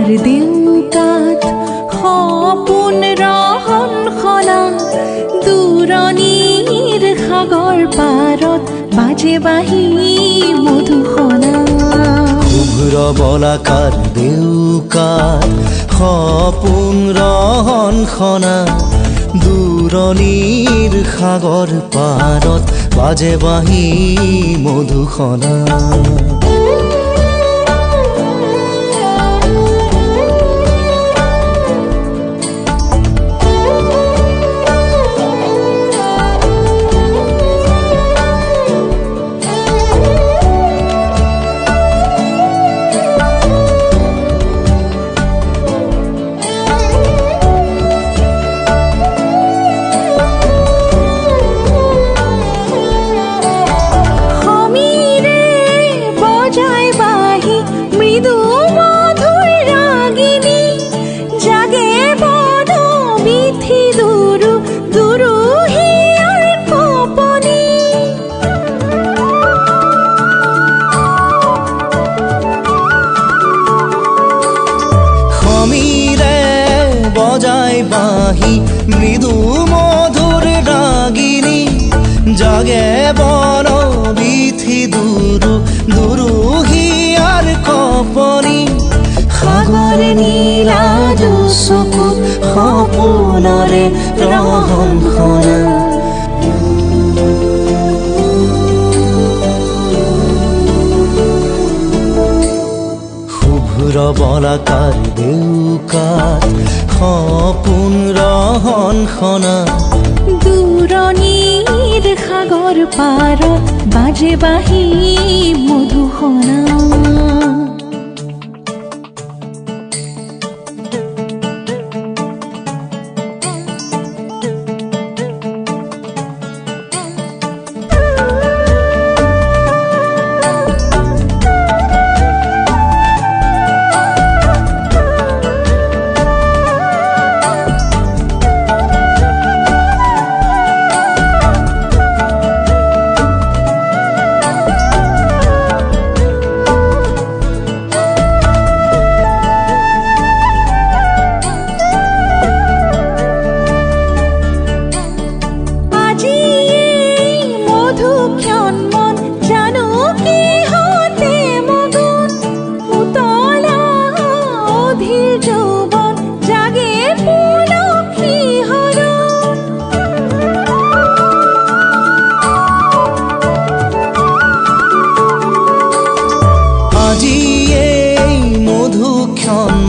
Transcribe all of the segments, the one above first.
দেউকাত সপোন ৰহন খনা দূৰণিৰ সাগৰ পাৰত বাজে বাঁহী মধুসনা শুভ্ৰ বলাকাৰ দেউকাত সপোন ৰহন খনা দূৰণিৰ সাগৰ পাৰত বাজে বাঁহী মধুসনা বজায় বাঁহী মৃদু মধুৰ ৰাগিনী জাগে বন বিথি দুৰু দুৰু হিয়াৰ কপনি সাগৰ নীলা চকুত সপোনৰে ৰহন খনা শুভ্ৰ বলাকাৰ দেউকাত সপোন ৰহন খনা দূৰণিৰ সাগৰ পাৰত বাজে বাঁহী মধুসনা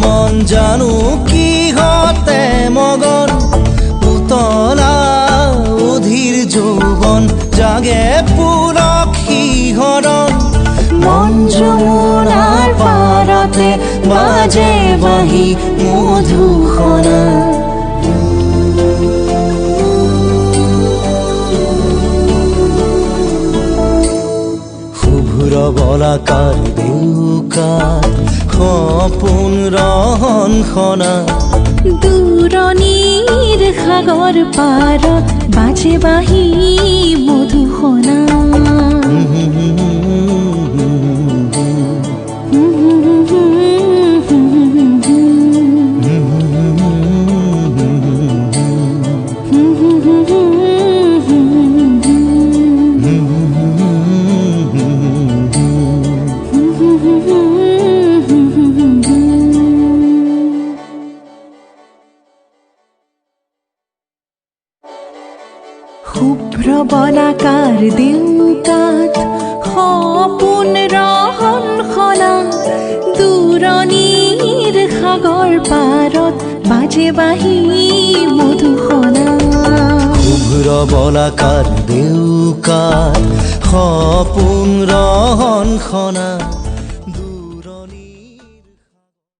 মন জানো কিহতে মগন উতলা অধীৰ যৌৱন জাগে পুলক শিহৰণ মন যমুনাৰ পাৰতে বাজে বাঁহী মধুসনা শুভ্ৰ বলাকাৰ দেউকাত সপোন ৰহন খনা দূৰণিৰ সাগৰ পাৰত বাজে বাঁহী মধুসনা শুভ্ৰ বলাকাৰ দেউকাত সপোন ৰহন খনা দূৰণিৰ সাগৰ পাৰত বাজে বাঁহী মধুসনা শুভ্ৰ বলাকাৰ দেউকাত সপোন ৰহন খনা